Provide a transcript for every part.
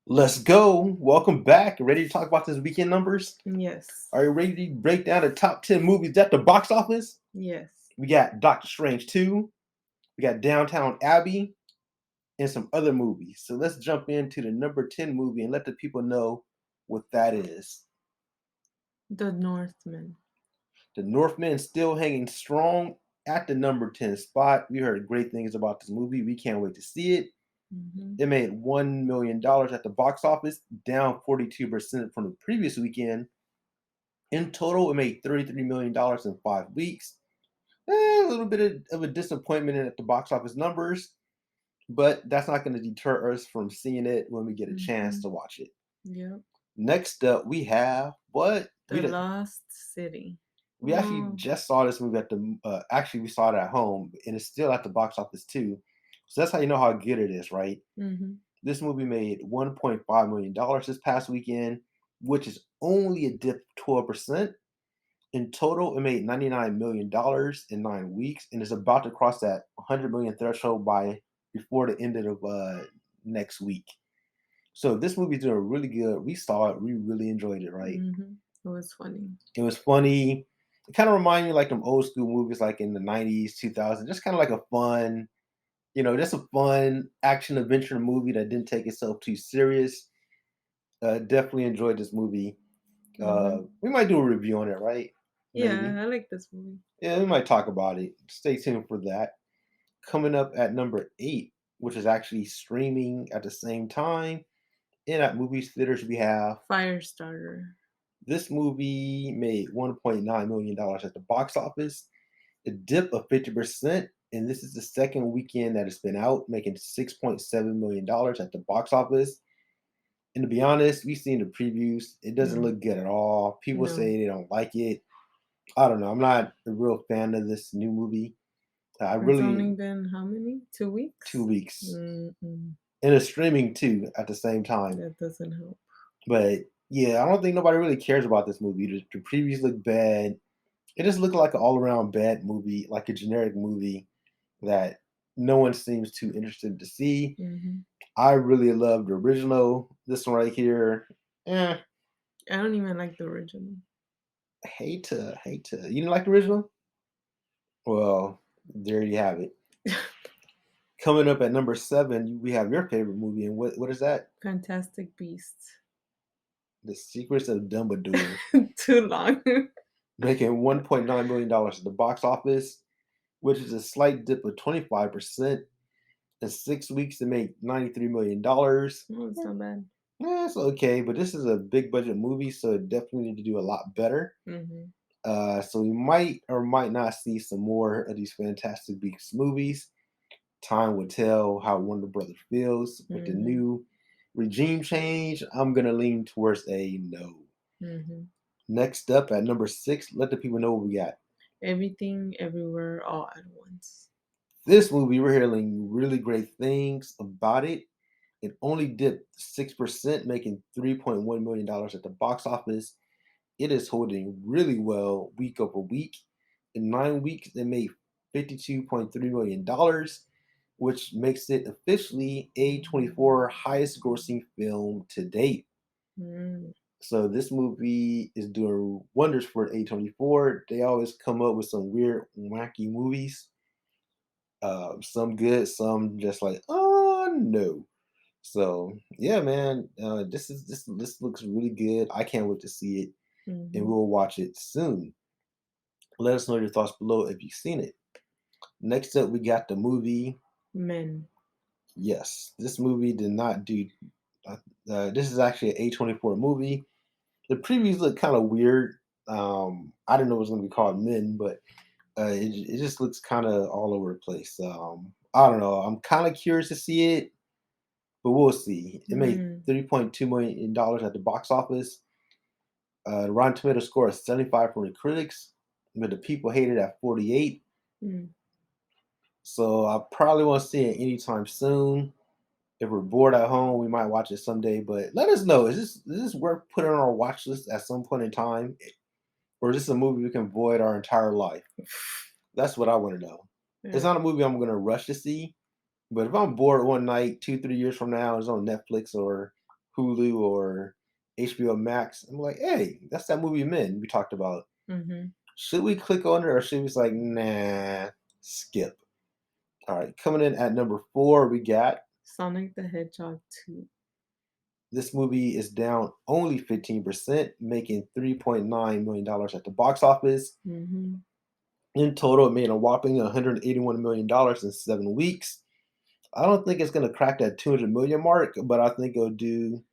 Let's go. Welcome back. Ready to talk about this weekend numbers? Yes. Are you ready to break down the top 10 movies at the box office? Yes. We got Doctor Strange 2, we got Downtown Abbey, and some other movies. So let's jump into the number 10 movie and let the people know what that is. The Northmen. The Northmen still hanging strong at the number 10 spot. We heard great things about this movie. We can't wait to see it. Hmm. It made $1 million at the box office, down 42% from the previous weekend. In total, it made $33 million in 5 weeks. A little bit of a disappointment at the box office numbers, but that's not going to deter us from seeing it when we get a chance Hmm. to watch it. Yep. Next up, we have what The Lost City. we actually Oh. just saw this movie at the. Actually, we saw it at home, and it's still at the box office too. So that's how you know how good it is, right? Hmm. This movie made $1.5 million this past weekend, which is only a dip 12%. In total, it made $99 million in 9 weeks, and is about to cross that 100 million threshold by before the end of next week. So this movie's doing really good. We saw it. We really enjoyed it. Right? It was funny. It was funny. It kind of reminded me like them old school movies, like in the 90s, 2000s. Just kind of like a fun, just a fun action adventure movie that didn't take itself too serious. Definitely enjoyed this movie. Hmm. We might do a review on it, right? Maybe. Yeah, I like this movie. Yeah, we might talk about it. Stay tuned for that. Coming up at number 8, which is actually streaming at the same time, and at movie theaters, we have Firestarter. this movie made $1.9 million at the box office, a dip of 50%, and this is the second weekend that it's been out, making $6.7 million at the box office. And to be honest, we've seen the previews. It doesn't No. look good at all. People No. say they don't like it. I don't know. I'm not a real fan of this new movie. I It's really only been how many? 2 weeks? 2 weeks. Mm-mm. And it's streaming too at the same time. That doesn't help. But yeah, I don't think nobody really cares about this movie. The previews look bad. It just looked like an all around bad movie, like a generic movie that no one seems too interested to see. Hmm. I really love the original. This one right here, eh, I don't even like the original. hate to. You didn't like the original? Well, there you have it. Coming up at number 7, we have your favorite movie, and what is that? Fantastic Beasts. The Secrets of Dumbledore, Too long. making $1.9 million at the box office, which is a slight dip of 25%. In 6 weeks, it made $93 million. No, it's not bad. Yeah, it's okay, but this is a big budget movie, so it definitely need to do a lot better. Hmm. So we might or might not see some more of these Fantastic Beasts movies. Time will tell how Warner Brothers feels with the Hmm. new regime change. I'm gonna lean towards a no. Hmm. Next up at number 6, let the people know what we got. Everything, everywhere, all at once. This movie, we're hearing really great things about it. It only dipped 6%, making $3.1 million at the box office. It is holding really well week over week. In 9 weeks, it made $52.3 million, which makes it officially A24 highest grossing film to date. Mm. So this movie is doing wonders for A24. They always come up with some weird, wacky movies. Some good, some just like, oh no. So yeah, man, this looks really good. I can't wait to see it, and Hmm. we'll watch it soon. Let us know your thoughts below if you've seen it. Next up, we got the movie. Men. Yes, this movie did not do. Uh, this is actually an A24 movie. The previews look kind of weird. I didn't know it was going to be called Men, but it just looks kind of all over the place. I don't know. I'm kind of curious to see it, but we'll see. It made Mm. $3.2 million at the box office. The Rotten Tomato score is 75 from the critics, but the people hate it at 48. Mm. So I probably won't see it anytime soon. If we're bored at home, we might watch it someday. But let us know: is this worth putting on our watch list at some point in time, or is this a movie we can avoid our entire life? That's what I want to know. It's Yeah. not a movie I'm going to rush to see, but if I'm bored one night, 2, 3 years from now, it's on Netflix or Hulu or HBO Max. I'm like, hey, that's that movie Men we talked about. Mhm. Should we click on it or should we just like, nah, skip? All right, coming in at number 4, we got Sonic the Hedgehog 2. this movie is down only 15%, making $3.9 million at the box office. Mhm. In total, it made a whopping $181 million in 7 weeks. I don't think it's going to crack that 200 million mark, but I think it'll do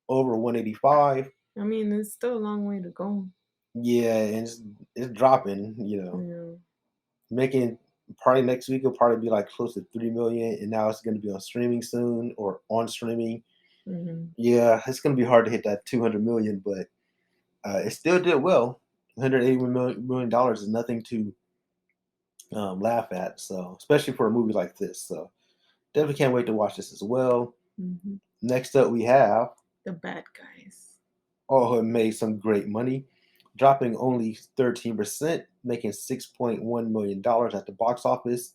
over 185. I mean, it's still a long way to go. Yeah, and it's dropping, Yeah. making probably next week will probably be like close to 3 million, and now it's going to be on streaming soon or on streaming. Mhm. Yeah, it's going to be hard to hit that 200 million, but it still did well. $181 million dollars is nothing to laugh at, so especially for a movie like this. So definitely can't wait to watch this as well. Mhm. Next up, we have The Bad Guys. Oh, it made some great money, dropping only 13%, making $6.1 million at the box office.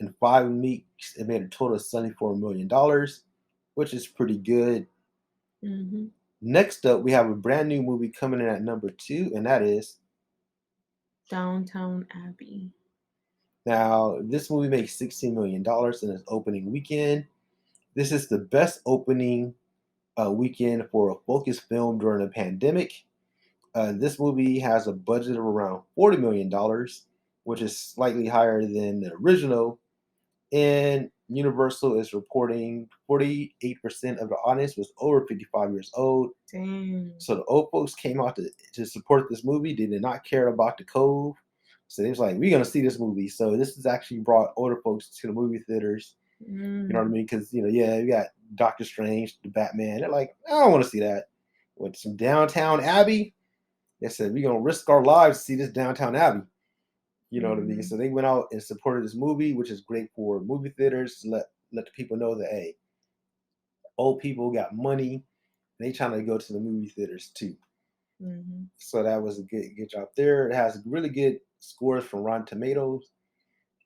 In 5 weeks, it made a total of $74 million, which is pretty good. Mhm. Next up, we have a brand new movie coming in at number 2, and that is Downtown Abbey. now this movie made $16 million in its opening weekend. This is the best opening weekend for a focus film during a pandemic. This movie has a budget of around $40 million, which is slightly higher than the original. And Universal is reporting 48% of the audience was over 55 years old. Dang. So the old folks came out to support this movie. They did not care about the cove. So they was like, we're going to see this movie. So this has actually brought older folks to the movie theaters. You know what I Mm. mean? Because, yeah, you got Doctor Strange, the Batman. They're like, I don't want to see that. With some Downtown Abbey, they said, we're going to risk our lives to see this Downtown Abbey. You know what I mean? Mhm. So they went out and supported this movie, which is great for movie theaters to let the people know that, hey, old people got money. They trying to go to the movie theaters too. Mhm. So that was a good job there. It has really good scores from Rotten Tomatoes,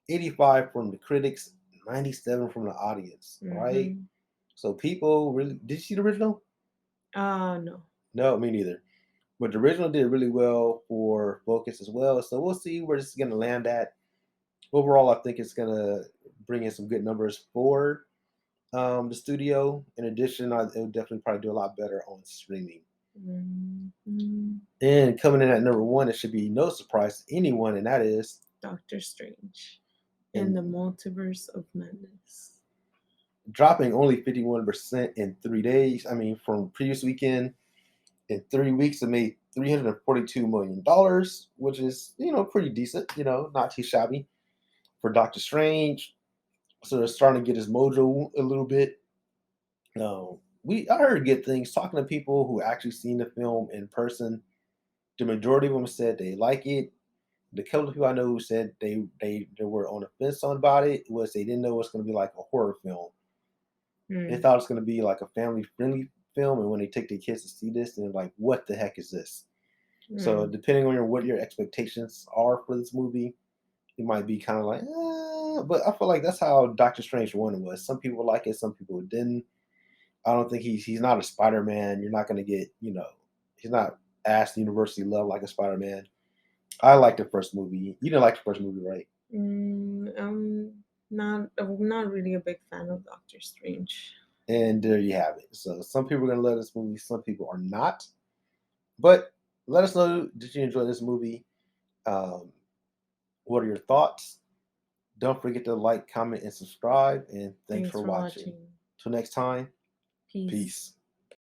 85 from the critics, 97 from the audience. All right. Mhm. So people really did you see the original? No. No, me neither. But the original did really well for Focus as well. So we'll see where this is gonna land at. Overall, I think it's gonna bring in some good numbers for the studio. In addition, it would definitely probably do a lot better on streaming. Mhm. And coming in at number 1, it should be no surprise to anyone, and that is Doctor Strange in the in Multiverse of Madness. dropping only 51% in 3 days. I mean, from previous weekend, in 3 weeks, it made $342 million, which is pretty decent. Not too shabby for Doctor Strange. So they're starting to get his mojo a little bit. I heard good things talking to people who actually seen the film in person. The majority of them said they like it. The couple of people I know who said they were on the fence on about it was they didn't know it was going to be like a horror film. They Mm. thought it was going to be like a family friendly film, and when they take their kids to see this, they're like, "What the heck is this?" So Mm. depending on what your expectations are for this movie, it might be kind of like, but I feel like that's how Doctor Strange 1 was. Some people like it, some people didn't. I don't think he's not a Spider Man. You're not going to get he's not asked universally loved like a Spider Man. I like the first movie. You didn't like the first movie, right? I'm not really a big fan of Doctor Strange. And there you have it. So some people are going to love this movie, some people are not. But let us know, did you enjoy this movie? Um, what are your thoughts? Don't forget to like, comment, and subscribe. And thanks Thanks for for watching. watching. Till next time, Peace. peace.